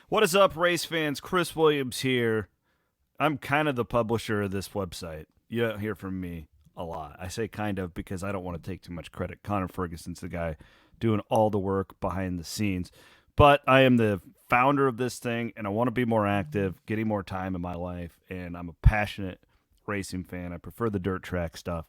What is up, race fans? Chris Williams here. I'm kind of the publisher of this website. You don't hear from me a lot. I say kind of because I don't want to take too much credit. Connor Ferguson's the guy doing all the work behind the scenes. But I am the founder of this thing, and I want to be more active, getting more time in my life, and I'm a passionate racing fan. I prefer the dirt track stuff,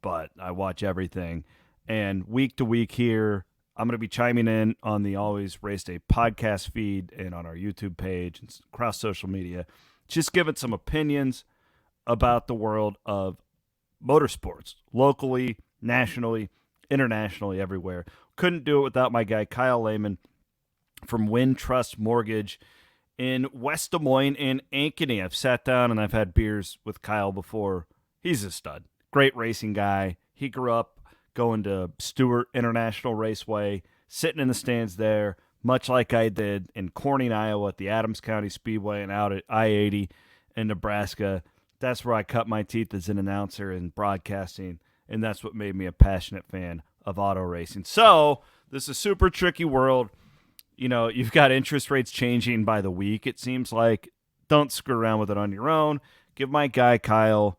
but I watch everything. And week to week here, I'm going to be chiming in on the Always Race Day podcast feed and on our YouTube page and across social media, just giving some opinions about the world of motorsports, locally, nationally, internationally, everywhere. Couldn't do it without my guy, Kyle Lehman from Wintrust Mortgage in West Des Moines and Ankeny. I've sat down and I've had beers with Kyle before. He's a stud. Great racing guy. He grew up going to Stewart International Raceway, sitting in the stands there, much like I did in Corning, Iowa at the Adams County Speedway and out at I-80 in Nebraska. That's where I cut my teeth as an announcer and broadcasting, and that's what made me a passionate fan of auto racing. So this is a super tricky world. You know, you've got interest rates changing by the week, it seems like. Don't screw around with it on your own. Give my guy Kyle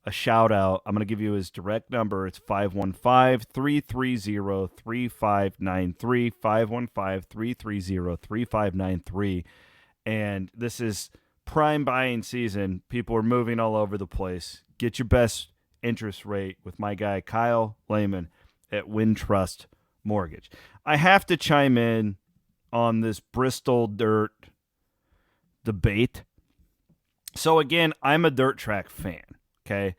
a shout out. I'm going to give you his direct number. It's 515-330-3593, 515-330-3593. And this is prime buying season. People are moving all over the place. Get your best interest rate with my guy Kyle Lehman at Wintrust Mortgage. I have to chime in on this Bristol Dirt debate. So again, I'm a dirt track fan. Okay,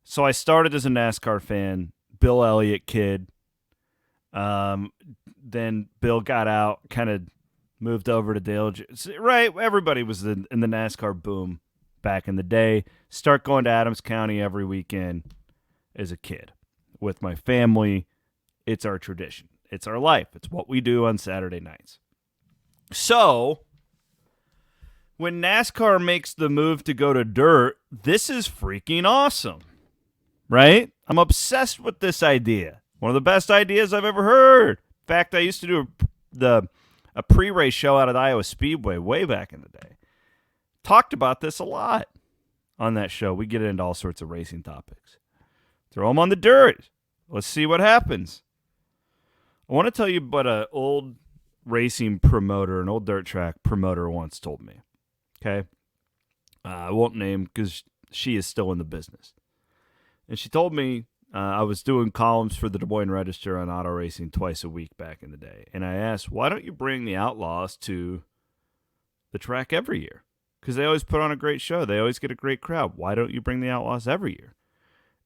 so I started as a NASCAR fan, Bill Elliott kid. Then Bill got out, kind of moved over to Dale. Right, everybody was in the NASCAR boom back in the day. Start going to Adams County every weekend as a kid with my family. It's our tradition. It's our life. It's what we do on Saturday nights. So when NASCAR makes the move to go to dirt, this is freaking awesome, right? I'm obsessed with this idea. One of the best ideas I've ever heard. In fact, I used to do a pre-race show out at Iowa Speedway way back in the day. Talked about this a lot on that show. We get into all sorts of racing topics. Throw them on the dirt. Let's see what happens. I want to tell you what an old racing promoter, an old dirt track promoter once told me. Okay, I won't name because she is still in the business. And she told me I was doing columns for the Des Moines Register on auto racing twice a week back in the day. And I asked, why don't you bring the Outlaws to the track every year? Because they always put on a great show. They always get a great crowd. Why don't you bring the Outlaws every year?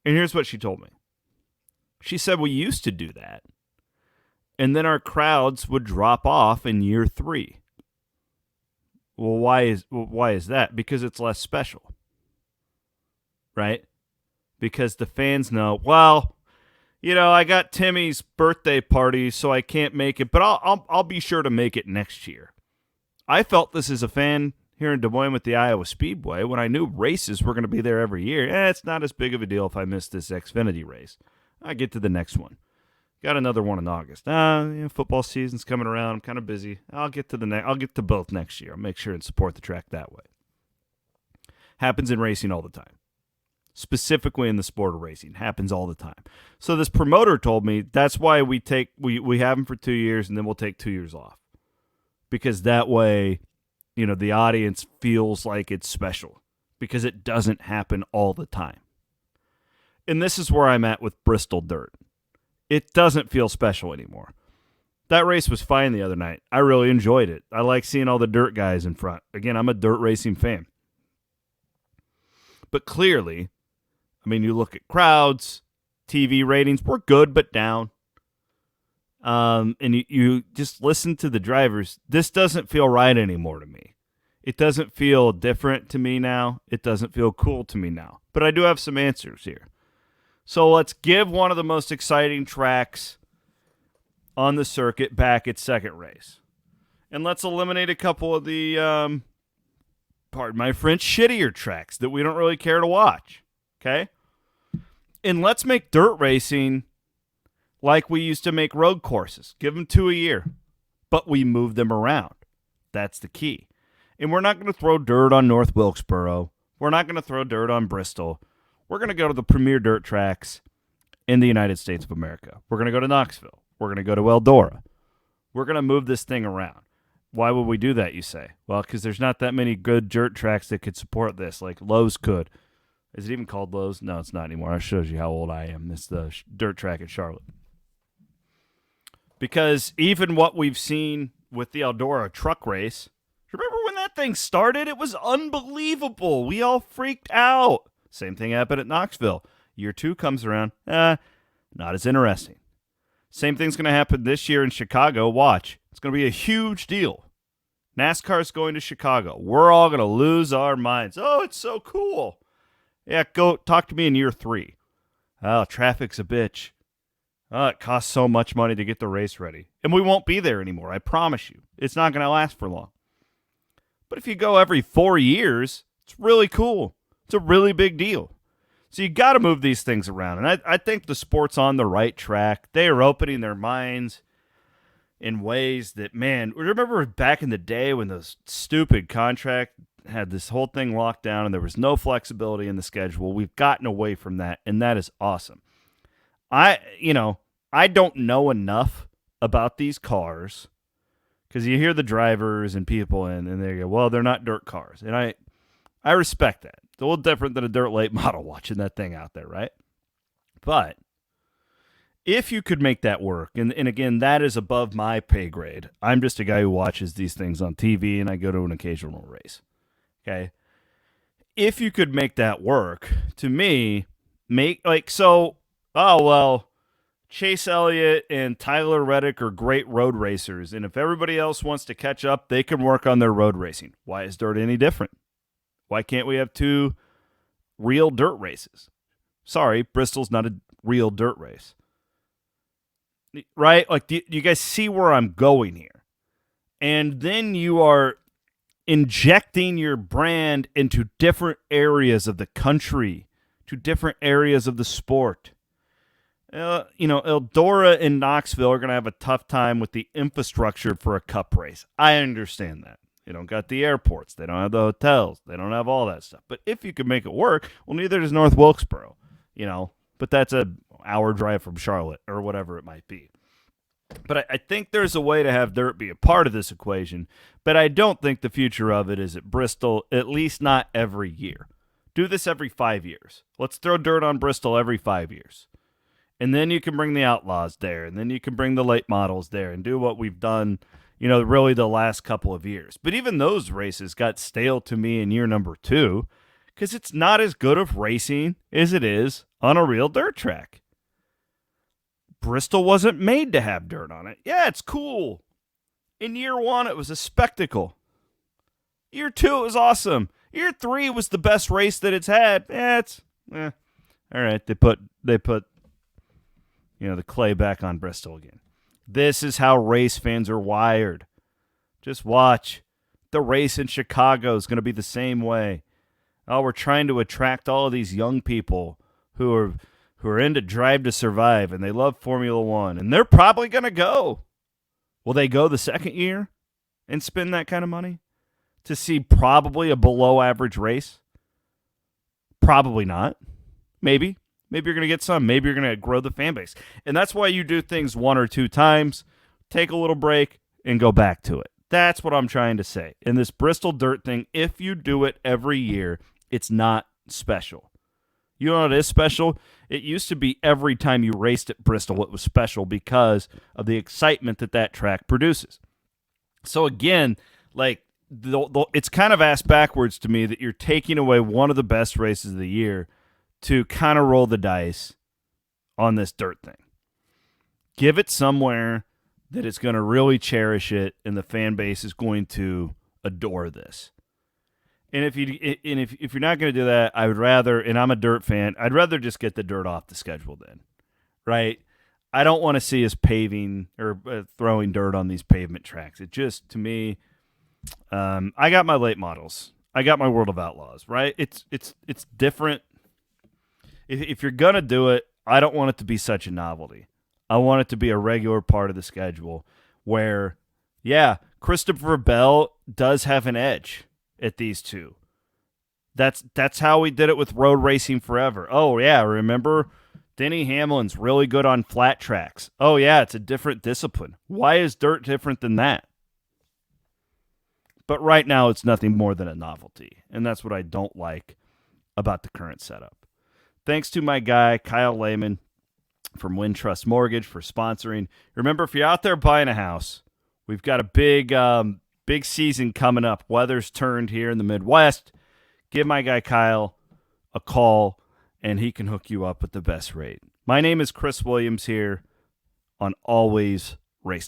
And here's what she told me. She said, we used to do that. And then our crowds would drop off in year 3. Well, why is that? Because it's less special, right? Because the fans know, well, you know, I got Timmy's birthday party, so I can't make it, but I'll be sure to make it next year. I felt this as a fan here in Des Moines with the Iowa Speedway when I knew races were going to be there every year. It's not as big of a deal if I miss this Xfinity race. I get to the next one. Got another one in August. Football season's coming around. I'm kind of busy. I'll get to both next year. I'll make sure and support the track that way. Happens in racing all the time. Specifically in the sport of racing. Happens all the time. So this promoter told me that's why we have them for 2 years and then we'll take 2 years off. Because that way, you know, the audience feels like it's special. Because it doesn't happen all the time. And this is where I'm at with Bristol Dirt. It doesn't feel special anymore. That race was fine the other night. I really enjoyed it. I like seeing all the dirt guys in front. Again, I'm a dirt racing fan. But clearly, I mean, you look at crowds, TV ratings, we're good but down. And you just listen to the drivers. This doesn't feel right anymore to me. It doesn't feel different to me now. It doesn't feel cool to me now. But I do have some answers here. So let's give one of the most exciting tracks on the circuit back its second race. And let's eliminate a couple of the, pardon my French, shittier tracks that we don't really care to watch. Okay? And let's make dirt racing like we used to make road courses. Give them 2 a year. But we move them around. That's the key. And we're not going to throw dirt on North Wilkesboro. We're not going to throw dirt on Bristol. We're going to go to the premier dirt tracks in the United States of America. We're going to go to Knoxville. We're going to go to Eldora. We're going to move this thing around. Why would we do that, you say? Well, because there's not that many good dirt tracks that could support this, like Lowe's could. Is it even called Lowe's? No, it's not anymore. That shows you how old I am. It's the dirt track at Charlotte. Because even what we've seen with the Eldora truck race, remember when that thing started? It was unbelievable. We all freaked out. Same thing happened at Knoxville. Year 2 comes around. Not as interesting. Same thing's going to happen this year in Chicago. Watch. It's going to be a huge deal. NASCAR's going to Chicago. We're all going to lose our minds. Oh, it's so cool. Yeah, go talk to me in year 3. Oh, traffic's a bitch. Oh, it costs so much money to get the race ready. And we won't be there anymore, I promise you. It's not going to last for long. But if you go every 4 years, it's really cool. It's a really big deal. So you got to move these things around. And I think the sport's on the right track. They are opening their minds in ways that, man, remember back in the day when the stupid contract had this whole thing locked down and there was no flexibility in the schedule? We've gotten away from that, and that is awesome. I don't know enough about these cars because you hear the drivers and people and they go, well, they're not dirt cars. And I respect that. It's a little different than a dirt late model watching that thing out there, right? But if you could make that work, and again, that is above my pay grade. I'm just a guy who watches these things on TV and I go to an occasional race. Okay? If you could make that work, to me, Chase Elliott and Tyler Reddick are great road racers, and if everybody else wants to catch up, they can work on their road racing. Why is dirt any different? Why can't we have 2 real dirt races? Sorry, Bristol's not a real dirt race. Right? Like, do you guys see where I'm going here? And then you are injecting your brand into different areas of the country, to different areas of the sport. Eldora and Knoxville are going to have a tough time with the infrastructure for a cup race. I understand that. They don't got the airports. They don't have the hotels. They don't have all that stuff. But if you could make it work, well, neither does North Wilkesboro, But that's an hour drive from Charlotte or whatever it might be. But I think there's a way to have dirt be a part of this equation. But I don't think the future of it is at Bristol, at least not every year. Do this every 5 years. Let's throw dirt on Bristol every 5 years. And then you can bring the Outlaws there. And then you can bring the late models there and do what we've done, really the last couple of years. But even those races got stale to me in year number 2 because it's not as good of racing as it is on a real dirt track. Bristol wasn't made to have dirt on it. Yeah, it's cool. In year 1, it was a spectacle. Year 2, it was awesome. Year 3 was the best race that it's had. All right, they put the clay back on Bristol again. This is how race fans are wired. Just watch. The race in Chicago is going to be the same way. Oh, we're trying to attract all of these young people who are into Drive to Survive, and they love Formula One, and they're probably going to go. Will they go the second year and spend that kind of money to see probably a below-average race? Probably not. Maybe. Maybe you're going to get some. Maybe you're going to grow the fan base. And that's why you do things 1 or 2 times, take a little break, and go back to it. That's what I'm trying to say. In this Bristol Dirt thing, if you do it every year, it's not special. You know what is special? It used to be every time you raced at Bristol, it was special because of the excitement that track produces. So again, it's kind of ass backwards to me that you're taking away one of the best races of the year to kind of roll the dice on this dirt thing. Give it somewhere that it's going to really cherish it and the fan base is going to adore this. And if you're not going to do that, I would rather, and I'm a dirt fan, I'd rather just get the dirt off the schedule then, right? I don't want to see us paving or throwing dirt on these pavement tracks. It just, to me, I got my late models. I got my World of Outlaws, right? It's different. If you're going to do it, I don't want it to be such a novelty. I want it to be a regular part of the schedule where, yeah, Christopher Bell does have an edge. at these two. That's how we did it with road racing forever. Oh, yeah, remember? Denny Hamlin's really good on flat tracks. Oh, yeah, it's a different discipline. Why is dirt different than that? But right now, it's nothing more than a novelty, and that's what I don't like about the current setup. Thanks to my guy, Kyle Lehman from Wintrust Mortgage for sponsoring. Remember, if you're out there buying a house, we've got a big season coming up. Weather's turned here in the Midwest. Give my guy Kyle a call, and he can hook you up with the best rate. My name is Chris Williams here on Always Race Day.